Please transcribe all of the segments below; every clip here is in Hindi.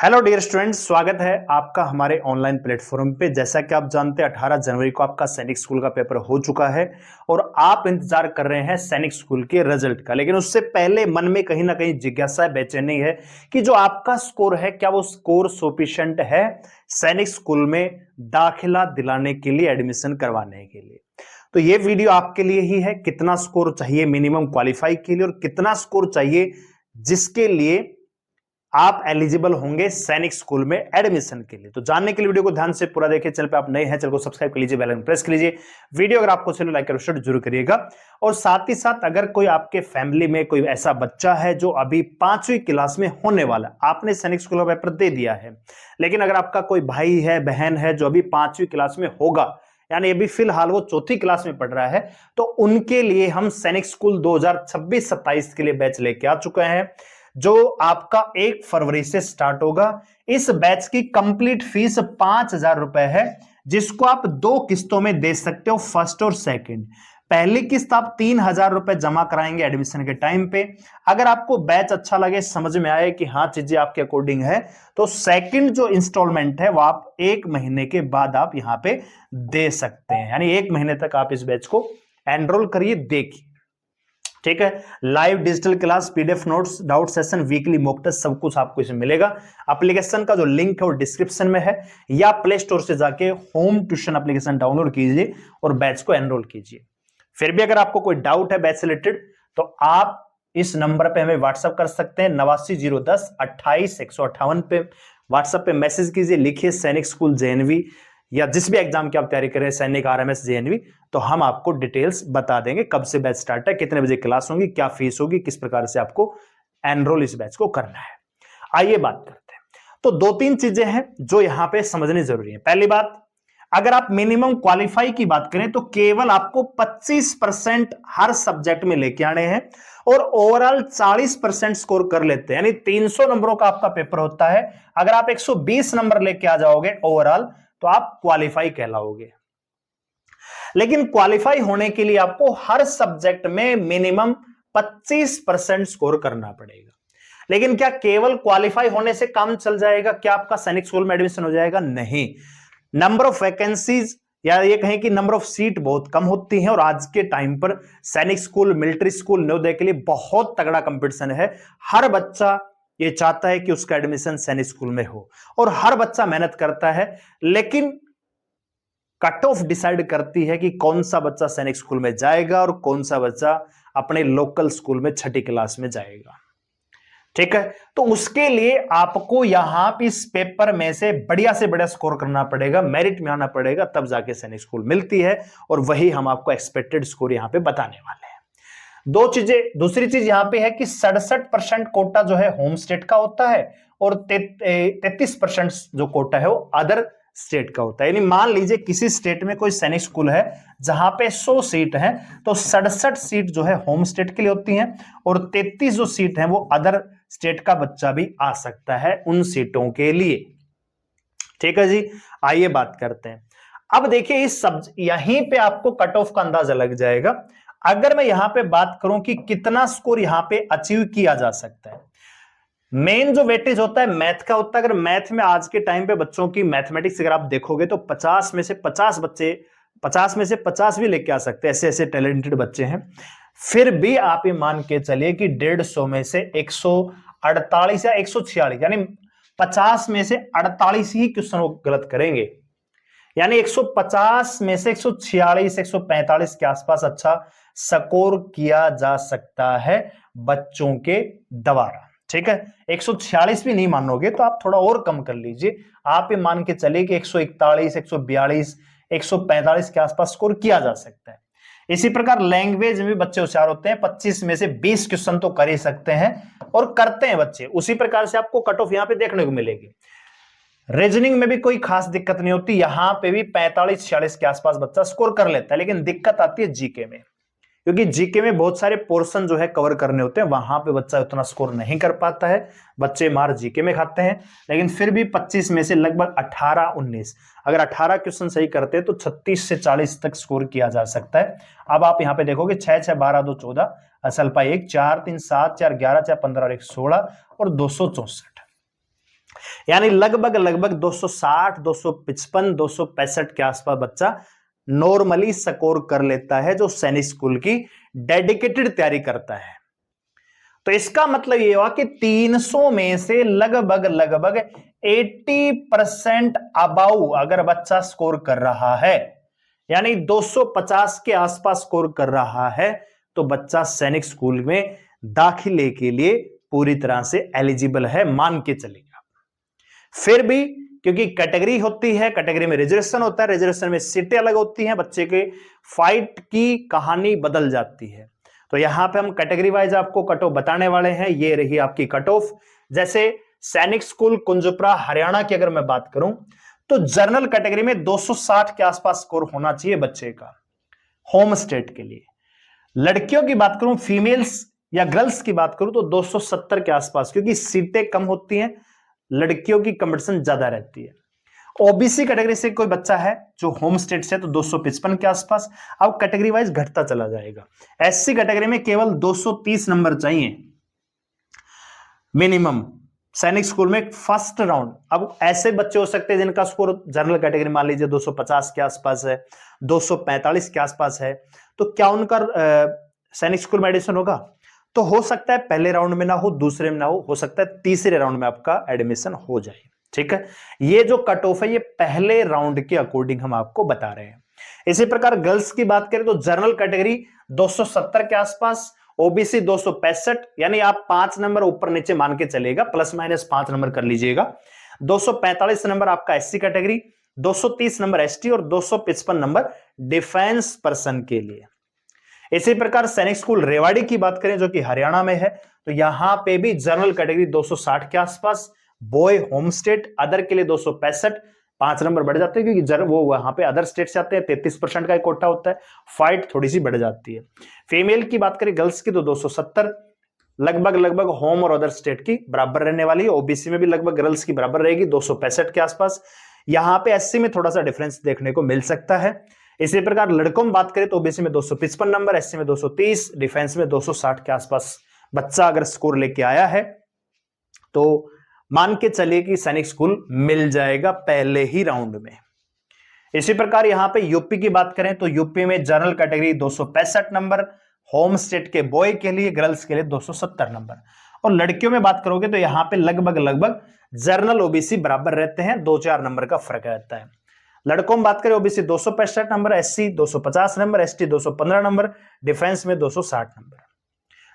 हेलो डियर स्टूडेंट्स, स्वागत है आपका हमारे ऑनलाइन प्लेटफॉर्म पे। जैसा कि आप जानते हैं 18 जनवरी को आपका सैनिक स्कूल का पेपर हो चुका है और आप इंतजार कर रहे हैं सैनिक स्कूल के रिजल्ट का। लेकिन उससे पहले मन में कहीं ना कहीं जिज्ञासा बेचैनी है कि जो आपका स्कोर है क्या वो स्कोर सफिशिएंट है सैनिक स्कूल में दाखिला दिलाने के लिए, एडमिशन करवाने के लिए। तो ये वीडियो आपके लिए ही है। कितना स्कोर चाहिए मिनिमम क्वालिफाई के लिए और कितना स्कोर चाहिए जिसके लिए आप एलिजिबल होंगे सैनिक स्कूल में एडमिशन के लिए। तो जानने के लिए वीडियो को ध्यान से पूरा देखिए। चैनल पे आप नए हैं, चैनल को सब्सक्राइब कर लीजिए, बेल आइकन प्रेस कर लीजिए। वीडियो अगर आपको चलो लाइक कर जरूर करिएगा। और साथ ही साथ अगर कोई आपके फैमिली में कोई ऐसा बच्चा है जो अभी 5वीं क्लास में होने वाला, आपने सैनिक स्कूल का पेपर दे दिया है, लेकिन अगर आपका कोई भाई है, बहन है जो अभी 5वीं क्लास में होगा, यानी अभी फिलहाल वो 4थी क्लास में पढ़ रहा है, तो उनके लिए हम सैनिक स्कूल 2026-27 के लिए बैच लेके आ चुके हैं जो आपका 1 फरवरी से स्टार्ट होगा। इस बैच की कंप्लीट फीस 5,000 रुपए है, जिसको आप 2 किस्तों में दे सकते हो, फर्स्ट और सेकंड। पहली किस्त आप 3,000 रुपए जमा कराएंगे एडमिशन के टाइम पे। अगर आपको बैच अच्छा लगे, समझ में आए कि हाँ चीजें आपके अकॉर्डिंग है, तो सेकंड जो इंस्टॉलमेंट है वो आप 1 महीने के बाद आप यहां पे दे सकते हैं। यानी 1 महीने तक आप इस बैच को एनरोल करिए, देखिए, ठीक है। Live digital class, PDF notes, doubt session, weekly mock test, सब कुछ आपको इसमें मिलेगा। एप्लीकेशन का जो लिंक है वो डिस्क्रिप्शन में है, या प्ले स्टोर से जाके होम ट्यूशन एप्लीकेशन डाउनलोड कीजिए और बैच को एनरोल कीजिए। फिर भी अगर आपको कोई डाउट है बैच से रिलेटेड तो आप इस नंबर पे हमें व्हाट्सएप कर सकते हैं, 89 010 28 158 पे व्हाट्सएप पे मैसेज कीजिए, लिखिए सैनिक स्कूल जेएनवी या जिस भी एग्जाम की आप तैयारी कर रहे हैं, सैनिक आरएमएस जेएनवी, तो हम आपको डिटेल्स बता देंगे कब से बैच स्टार्ट है, कितने बजे क्लास होंगी, क्या फीस होगी, किस प्रकार से आपको एनरोल इस बैच को करना है। आइए बात करते हैं। तो 2-3 चीजें हैं जो यहां पे समझनी जरूरी है। पहली बात, अगर आप मिनिमम क्वालिफाई की बात करें तो केवल आपको 25% हर सब्जेक्ट में लेके आने हैं और ओवरऑल 40% स्कोर कर लेते हैं। यानी 300 नंबरों का आपका पेपर होता है। अगर आप 120 नंबर लेके आ जाओगे ओवरऑल तो आप क्वालिफाई कहलाओगे। लेकिन क्वालिफाई होने के लिए आपको हर सब्जेक्ट में मिनिमम 25% स्कोर करना पड़ेगा। लेकिन क्या केवल क्वालिफाई होने से काम चल जाएगा? क्या आपका सैनिक स्कूल में एडमिशन हो जाएगा? नहीं। नंबर ऑफ वैकेंसीज या ये कहें कि नंबर ऑफ सीट बहुत कम होती है और आज के टाइम पर सैनिक स्कूल, मिलिट्री स्कूल, नवोदय के लिए बहुत तगड़ा कंपटीशन है। हर बच्चा ये चाहता है कि उसका एडमिशन सैनिक स्कूल में हो और हर बच्चा मेहनत करता है, लेकिन कट ऑफ डिसाइड करती है कि कौन सा बच्चा सैनिक स्कूल में जाएगा और कौन सा बच्चा अपने लोकल स्कूल में 6ठी क्लास में जाएगा। ठीक है, तो उसके लिए आपको यहां पे इस पेपर में से बढ़िया स्कोर करना पड़ेगा, मेरिट में आना पड़ेगा, तब जाके सैनिक स्कूल मिलती है और वही हम आपको एक्सपेक्टेड स्कोर यहां पे बताने वाले हैं। 2 चीजें। दूसरी चीज यहां पे है कि 67% कोटा जो है होम स्टेट का होता है और 33% जो कोटा है वो अदर स्टेट का होता है। यानी मान लीजिए किसी स्टेट में कोई सैनिक स्कूल है जहां पे 100 सीट है, तो 67 सीट जो है होम स्टेट के लिए होती हैं और 33 जो सीट है वो अदर स्टेट का बच्चा भी आ सकता है उन सीटों के लिए। ठीक है जी, आइए बात करते हैं। अब देखिए इस यहीं पे आपको कट ऑफ का अंदाजा लग जाएगा। अगर मैं यहां पे बात करूं कि कितना स्कोर यहां पे अचीव किया जा सकता है, मेन जो वेटेज होता है मैथ का होता है। अगर मैथ में आज के टाइम पे बच्चों की मैथमेटिक्स अगर आप देखोगे तो 50 में से 50 बच्चे 50 में से 50 भी लेके आ सकते हैं, ऐसे ऐसे टैलेंटेड बच्चे हैं। फिर भी आप ये मान के चलिए कि 150 में से 148 या 146, यानी 50 में से 48 ही क्वेश्चन वो गलत करेंगे। यानी 150 में से 146 145 के आसपास अच्छा स्कोर किया जा सकता है बच्चों के द्वारा। ठीक है, 146 भी नहीं मानोगे तो आप थोड़ा और कम कर लीजिए। आप ये मान के चलिए कि 141 142 145 के आसपास स्कोर किया जा सकता है। इसी प्रकार लैंग्वेज में भी बच्चे होशियार होते हैं, 25 में से 20 क्वेश्चन तो कर ही सकते हैं और करते हैं बच्चे। उसी प्रकार से आपको कट ऑफ यहां पे देखने को मिलेगी। रीजनिंग में भी कोई खास दिक्कत नहीं होती, यहां पे भी 45-46 के आसपास बच्चा स्कोर कर लेता है। लेकिन दिक्कत आती है जीके में, क्योंकि जीके में बहुत सारे पोर्शन जो है कवर करने होते हैं, वहां पे बच्चा उतना स्कोर नहीं कर पाता है, बच्चे मार जीके में खाते हैं। लेकिन फिर भी 25 में से लगभग 18-19, अगर 18 क्वेश्चन सही करते हैं तो 36 से 40 तक स्कोर किया जा सकता है। अब आप यहां पे देखोगे 6 6 12 2 14, असलपा 1 4 3 7 4 11 4 15 और 1 16 और 264। यानी लगभग लगभग 260, 255, 265 के आसपास बच्चा नॉर्मली स्कोर कर लेता है जो सैनिक स्कूल की डेडिकेटेड तैयारी करता है। तो इसका मतलब ये हुआ कि 300 में से लगभग लगभग 80% अबाउ अगर बच्चा स्कोर कर रहा है, यानी 250 के आसपास स्कोर कर रहा है, तो बच्चा सैनिक स्कूल में दाखिले के लिए पूरी तरह से एलिजिबल है, मान के चलेगा। फिर भी क्योंकि कैटेगरी होती है, कैटेगरी में रिजर्वेशन होता है, रिजर्वेशन में सीटें अलग होती हैं, बच्चे के फाइट की कहानी बदल जाती है। तो यहां पे हम कैटेगरी वाइज आपको कट ऑफ बताने वाले हैं। ये रही आपकी कट ऑफ। जैसे सैनिक स्कूल कुंजपुरा हरियाणा की अगर मैं बात करूं तो जनरल कैटेगरी में 260 के आसपास स्कोर होना चाहिए बच्चे का होम स्टेट के लिए। लड़कियों की बात करूं, फीमेल्स या गर्ल्स की बात करूं तो 270 के आसपास, क्योंकि सीटें कम होती हैं, लड़कियों की कंपटीशन ज्यादा रहती है। ओबीसी कैटेगरी से कोई बच्चा है जो होम स्टेट से तो 255 के आसपास, अब कैटेगरी वाइज घटता चला जाएगा। एससी कैटेगरी में केवल 230 नंबर चाहिए मिनिमम सैनिक स्कूल में फर्स्ट राउंड। अब ऐसे बच्चे हो सकते हैं जिनका स्कोर जनरल कैटेगरी मान लीजिए 250 के आसपास है, 245 के आसपास है, तो क्या उनका सैनिक स्कूल में एडमिशन होगा? तो हो सकता है पहले राउंड में ना हो, दूसरे में ना हो सकता है तीसरे राउंड में आपका एडमिशन हो जाए। ठीक है, ये जो कट ऑफ है ये पहले राउंड के अकॉर्डिंग हम आपको बता रहे हैं। इसी प्रकार गर्ल्स की बात करें तो जनरल कैटेगरी 270 के आसपास, ओबीसी 265, यानी आप 5 नंबर ऊपर नीचे मान के चलेगा, प्लस माइनस 5 नंबर कर लीजिएगा। 245 नंबर आपका एससी कैटेगरी, 230 नंबर एसटी और 255 नंबर डिफेंस पर्सन के लिए। इसी प्रकार सैनिक स्कूल रेवाड़ी की बात करें जो कि हरियाणा में है, तो यहां पे भी जनरल कैटेगरी 260 के आसपास, बॉय होम स्टेट, अदर के लिए 265, 5 नंबर बढ़ जाते हैं क्योंकि वो वहां पे अदर स्टेट से आते हैं, 33% का एक कोटा होता है, फाइट थोड़ी सी बढ़ जाती है। फीमेल की बात करें गर्ल्स की तो 270, लगभग लगभग होम और अदर स्टेट की बराबर रहने वाली है। ओबीसी में भी लगभग गर्ल्स की बराबर रहेगी 265 के आसपास। यहां पे एससी में थोड़ा सा डिफरेंस देखने को मिल सकता है। इसी प्रकार लड़कों में बात करें तो ओबीसी में 255 नंबर, एससी में 230, डिफेंस में 260 के आसपास बच्चा अगर स्कोर लेके आया है तो मान के चलिए कि सैनिक स्कूल मिल जाएगा पहले ही राउंड में। इसी प्रकार यहां पे यूपी की बात करें तो यूपी में general category 265 number, home state के बॉय के लिए, गर्ल्स के लिए 270 नंबर। और लड़कियों में बात करोगे तो यहां पे लगभग लगभग जनरल ओबीसी बराबर रहते हैं, 2-4 नंबर का फर्क रहता है। लड़कों में बात करें OBC 265 number, SC 250 number, ST 215 number, defence में 260 नंबर।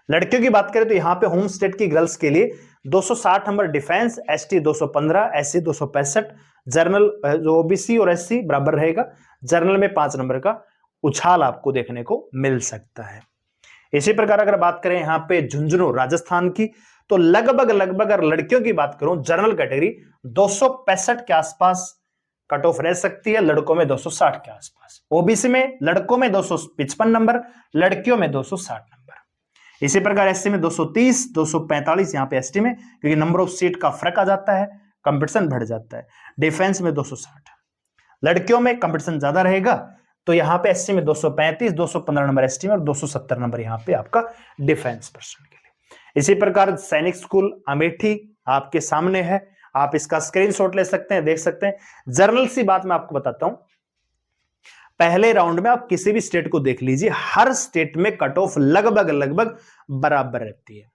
लड़कियों की बात करें तो यहां पे होम स्टेट की गर्ल्स के लिए 260 number defence, ST 215, SC 265, general जो ओबीसी और एससी बराबर रहेगा, जनरल में 5 नंबर का उछाल आपको देखने को मिल सकता है। इसी प्रकार अगर बात करें यहां पे झुंझुनू राजस्थान की तो लगभग लगभग अगर लड़कियों की बात करूं जनरल कैटेगरी 265 के आसपास कट ऑफ रह सकती है, लड़कों में 260 के आसपास। ओबीसी में लड़कों में 255 नंबर, लड़कियों में 260 नंबर। इसी प्रकार एससी में 230, 245 यहां पे एसटी में, क्योंकि नंबर ऑफ सीट का फर्क आ जाता है, कंपटीशन बढ़ जाता है। डिफेंस में 260, लड़कियों में कंपटीशन ज्यादा रहेगा, तो यहां पे एससी में 235, 215 नंबर एसटी में और 270 नंबर यहां पे आपका डिफेंस पर्सन के लिए। इसी प्रकार सैनिक स्कूल अमेठी आपके सामने है, आप इसका स्क्रीनशॉट ले सकते हैं, देख सकते हैं। जर्नल सी बात मैं आपको बताता हूं, पहले राउंड में आप किसी भी स्टेट को देख लीजिए, हर स्टेट में कट ऑफ लगभग लगभग बराबर रहती है।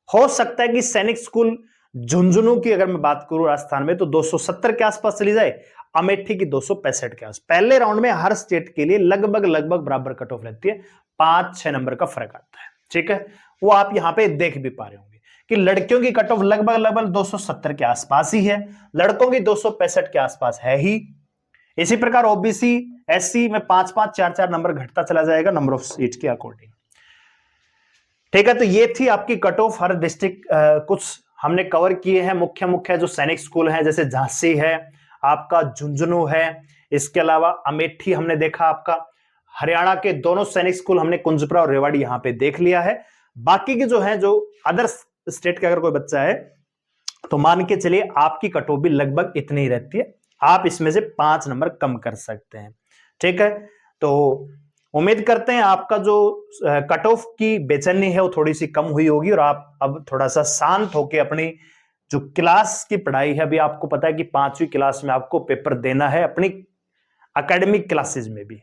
हो सकता है कि सैनिक स्कूल झुंझुनू की अगर मैं बात करूं राजस्थान में तो 270 के आसपास चली जाए, अमेठी की 265 के आसपास। पहले राउंड में हर स्टेट के लिए लगभग लगभग बराबर कट ऑफ रहती है, 5-6 नंबर का फर्क आता है। ठीक है, वो आप यहां पे देख भी पा रहे होंगे कि लड़कियों की कट ऑफ लगभग लगभग 270 के आसपास ही है, लड़कों की 265 के आसपास है ही। इसी प्रकार ओबीसी एससी में 5-5, 4-4 नंबर घटता चला जाएगा नंबर ऑफ सीट के अकॉर्डिंग। ठीक है, तो ये थी आपकी कट ऑफ हर डिस्ट्रिक्ट, कुछ हमने कवर किए हैं मुख्य मुख्य जो सैनिक स्कूल हैं, जैसे झांसी है, आपका झुंझुनू है, इसके अलावा अमेठी हमने देखा, आपका हरियाणा के दोनों सैनिक स्कूल हमने कुंजपुरा और रेवाड़ी यहां पे देख लिया है। बाकी के जो है, जो अदर स्टेट का अगर कोई बच्चा है तो मान के चलिए आपकी कट ऑफ भी लगभग इतनी ही रहती है, आप इसमें से 5 नंबर कम कर सकते हैं। ठीक है, तो उम्मीद करते हैं आपका जो कट ऑफ की बेचैनी है वो थोड़ी सी कम हुई होगी और आप अब थोड़ा सा शांत होकर अपनी जो क्लास की पढ़ाई है, अभी आपको पता है कि 5वीं क्लास में आपको पेपर देना है अपनी एकेडमिक क्लासेस में भी,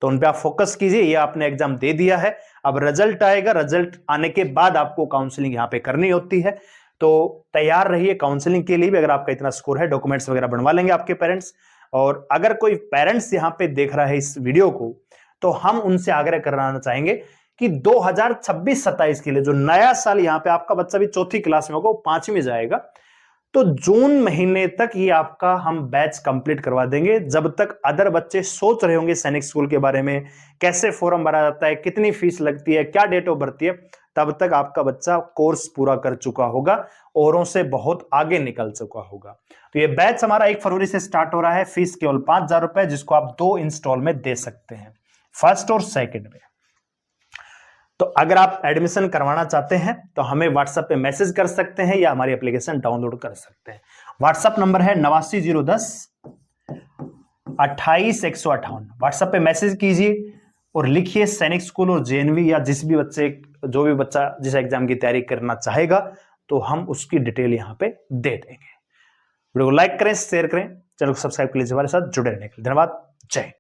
तो उन पे आप फोकस कीजिए। ये आपने एग्जाम दे दिया है, अब रिजल्ट आएगा, रिजल्ट आने के बाद आपको काउंसलिंग यहाँ पे करनी होती है, तो तैयार रहिए काउंसलिंग के लिए भी। अगर आपका इतना स्कोर है, डॉक्यूमेंट्स वगैरह बनवा लेंगे आपके पेरेंट्स। और अगर कोई पेरेंट्स यहाँ पे देख रहा है इस वीडियो को, तो हम उनसे आग्रह करना चाहेंगे कि 2026-27 के लिए, जो नया साल यहाँ पे आपका बच्चा भी 4th क्लास में होगा, वो 5वीं में जाएगा, तो जून महीने तक ये आपका हम बैच कंप्लीट करवा देंगे। जब तक अदर बच्चे सोच रहे होंगे सैनिक स्कूल के बारे में, कैसे फॉर्म भरा जाता है, कितनी फीस लगती है, क्या डेट ऑफ भरती है, तब तक आपका बच्चा कोर्स पूरा कर चुका होगा, औरों से बहुत आगे निकल चुका होगा। तो ये बैच हमारा 1 फरवरी से स्टार्ट हो रहा है। फीस केवल 5,000 रुपए, जिसको आप 2 इंस्टॉल में दे सकते हैं, फर्स्ट और सेकेंड में। तो अगर आप एडमिशन करवाना चाहते हैं तो हमें व्हाट्सएप पे मैसेज कर सकते हैं या हमारी एप्लीकेशन डाउनलोड कर सकते हैं। व्हाट्सएप नंबर है 89 010 28 158। व्हाट्सएप पे मैसेज कीजिए और लिखिए सैनिक स्कूल और जेएनवी, या जो भी बच्चा जिस एग्जाम की तैयारी करना चाहेगा, तो हम उसकी डिटेल यहाँ पे दे देंगे। वीडियो को लाइक करें, शेयर करें, चैनल को सब्सक्राइब कर लीजिए, हमारे साथ जुड़े रहने के लिए धन्यवाद। जय हिंद।